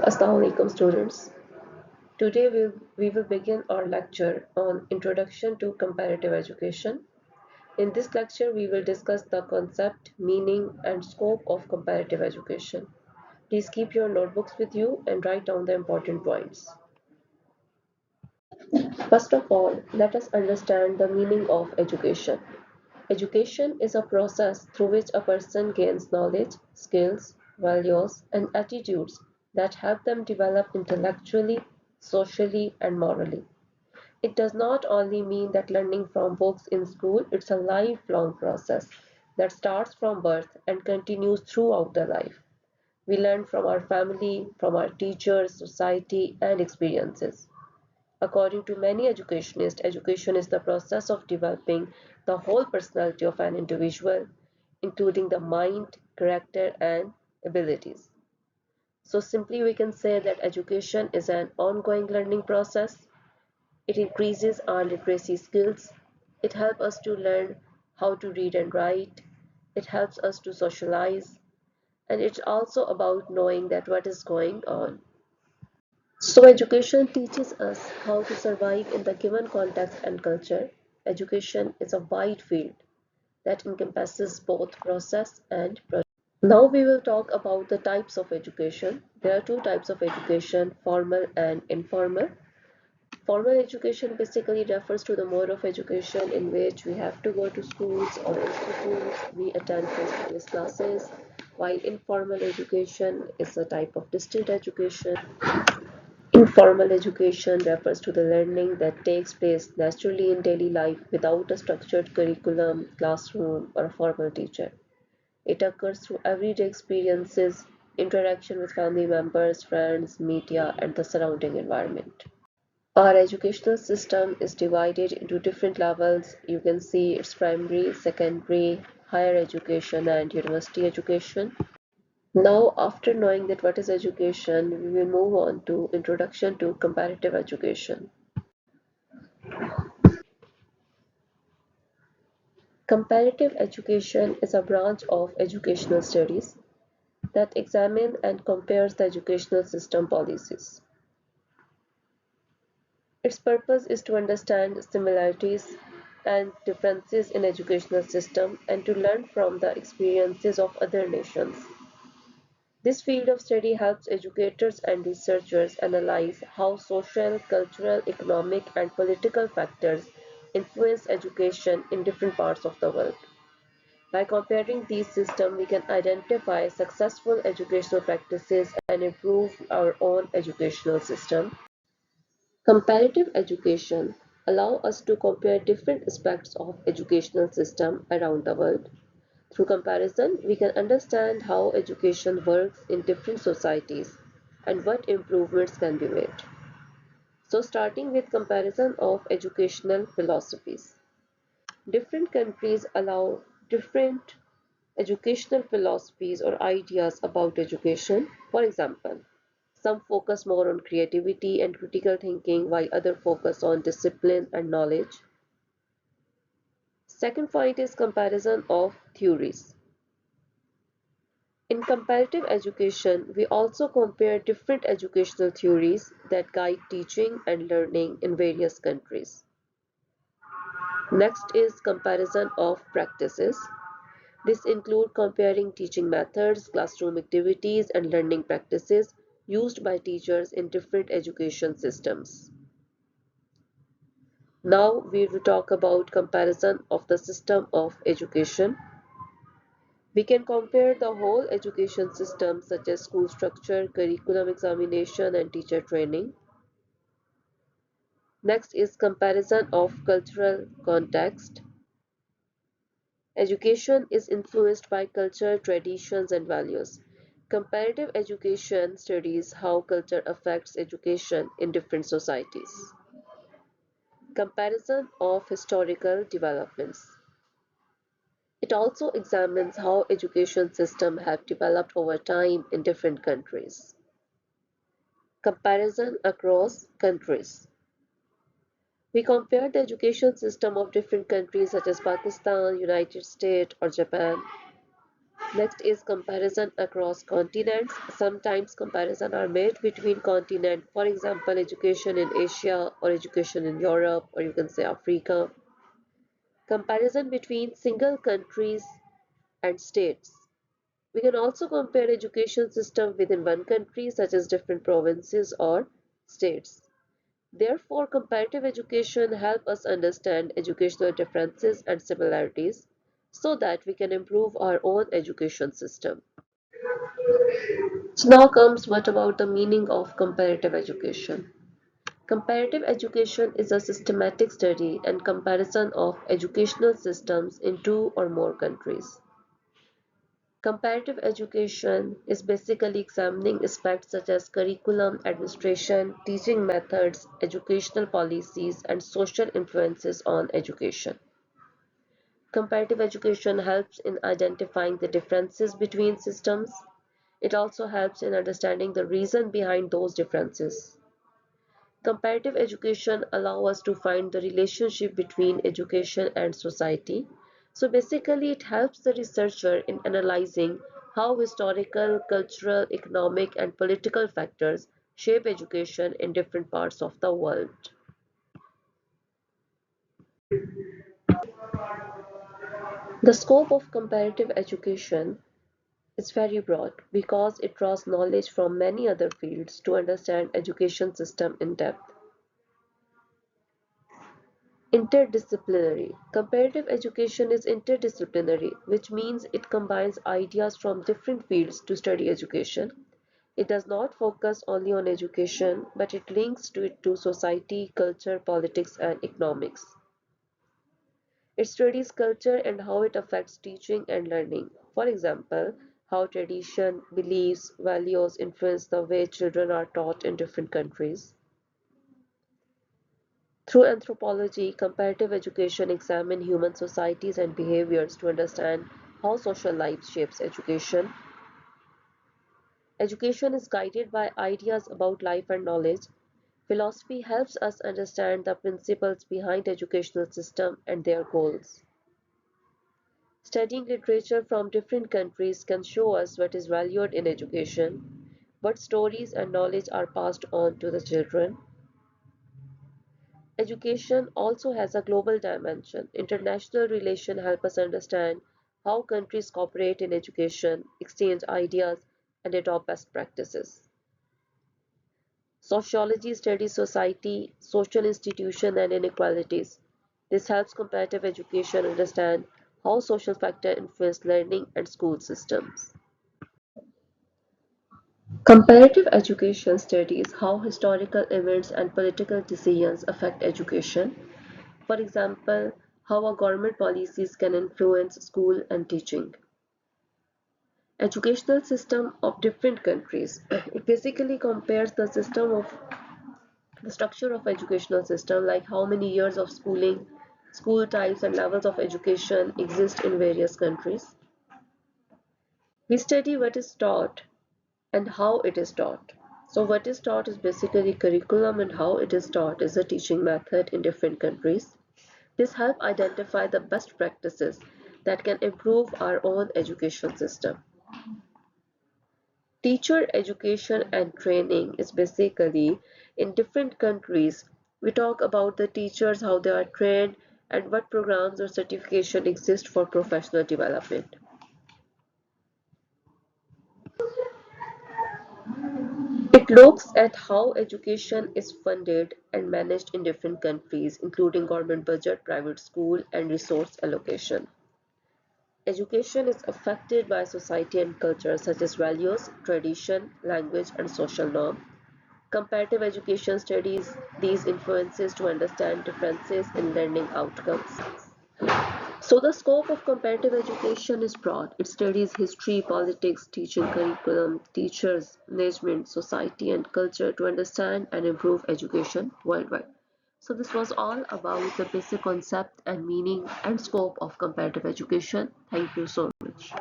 Assalamu alaikum students. Today we will begin our lecture on Introduction to Comparative Education. In this lecture we will discuss the concept, meaning and scope of comparative education. Please keep your notebooks with you and write down the important points. First of all, let us understand the meaning of education. Education is a process through which a person gains knowledge, skills, values, and attitudes that help them develop intellectually, socially, and morally. It does not only mean that learning from books in school, it's a lifelong process that starts from birth and continues throughout the life. We learn from our family, from our teachers, society, and experiences. According to many educationists, education is the process of developing the whole personality of an individual, including the mind, character, and abilities. So simply we can say that education is an ongoing learning process. It increases our literacy skills. It helps us to learn how to read and write. It helps us to socialize. And it's also about knowing that what is going on. So education teaches us how to survive in the given context and culture. Education is a wide field that encompasses both process and project. Now we will talk about the types of education. There are two types of education, formal and informal. Formal education basically refers to the mode of education in which we have to go to schools or institutes, we attend face-to-face classes, while informal education is a type of distant education. Informal education refers to the learning that takes place naturally in daily life without a structured curriculum, classroom, or a formal teacher. It occurs through everyday experiences, interaction with family members, friends, media, and the surrounding environment. Our educational system is divided into different levels. You can see it's primary, secondary, higher education, and university education. Now, after knowing that what is education, we will move on to introduction to comparative education. Comparative education is a branch of educational studies that examine and compares the educational system policies. Its purpose is to understand similarities and differences in educational system and to learn from the experiences of other nations. This field of study helps educators and researchers analyze how social, cultural, economic, and political factors influence education in different parts of the world. By comparing these systems, we can identify successful educational practices and improve our own educational system. Comparative education allows us to compare different aspects of educational system around the world. Through comparison, we can understand how education works in different societies and what improvements can be made. So starting with comparison of educational philosophies. Different countries allow different educational philosophies or ideas about education. For example, some focus more on creativity and critical thinking while others focus on discipline and knowledge. Second point is comparison of theories. In comparative education, we also compare different educational theories that guide teaching and learning in various countries. Next is comparison of practices. This includes comparing teaching methods, classroom activities, and learning practices used by teachers in different education systems. Now we will talk about comparison of the system of education. We can compare the whole education system such as school structure, curriculum examination, and teacher training. Next is comparison of cultural context. Education is influenced by culture, traditions, and values. Comparative education studies how culture affects education in different societies. Comparison of historical developments. It also examines how education systems have developed over time in different countries. Comparison across countries. We compare the education system of different countries such as Pakistan, United States, or Japan. Next is comparison across continents. Sometimes comparisons are made between continents, for example, education in Asia or education in Europe, or you can say Africa. Comparison between single countries and states. We can also compare education system within one country, such as different provinces or states. Therefore, comparative education helps us understand educational differences and similarities so that we can improve our own education system. So now comes what about the meaning of comparative education? Comparative education is a systematic study and comparison of educational systems in two or more countries. Comparative education is basically examining aspects such as curriculum, administration, teaching methods, educational policies, and social influences on education. Comparative education helps in identifying the differences between systems. It also helps in understanding the reason behind those differences. Comparative education allows us to find the relationship between education and society. So basically, it helps the researcher in analyzing how historical, cultural, economic, and political factors shape education in different parts of the world. The scope of comparative education is very broad because it draws knowledge from many other fields to understand education system in depth. Interdisciplinary. Comparative education is interdisciplinary, which means it combines ideas from different fields to study education. It does not focus only on education, but it links to it to society, culture, politics, and economics. It studies culture and how it affects teaching and learning. For example, how tradition, beliefs, values influence the way children are taught in different countries. Through anthropology, comparative education examines human societies and behaviors to understand how social life shapes education. Education is guided by ideas about life and knowledge. Philosophy helps us understand the principles behind educational system and their goals. Studying literature from different countries can show us what is valued in education, what stories and knowledge are passed on to the children. Education also has a global dimension. International relations help us understand how countries cooperate in education, exchange ideas, and adopt best practices. Sociology studies society, social institutions, and inequalities. This helps comparative education understand how social factors influence learning and school systems. Comparative education studies how historical events and political decisions affect education. For example, how a government policies can influence school and teaching. Educational system of different countries. It basically compares the structure of educational system, like how many years of schooling, school types and levels of education exist in various countries. We study what is taught and how it is taught. So what is taught is basically curriculum, and how it is taught is a teaching method in different countries. This helps identify the best practices that can improve our own education system. Teacher education and training is basically in different countries. We talk about the teachers, how they are trained, and what programs or certification exist for professional development. It looks at how education is funded and managed in different countries, including government budget, private school, and resource allocation. Education is affected by society and culture such as values, tradition, language, and social norm. Comparative education studies these influences to understand differences in learning outcomes. So the scope of comparative education is broad. It studies history, politics, teaching curriculum, teachers, management, society, and culture to understand and improve education worldwide. So this was all about the basic concept and meaning and scope of comparative education. Thank you so much.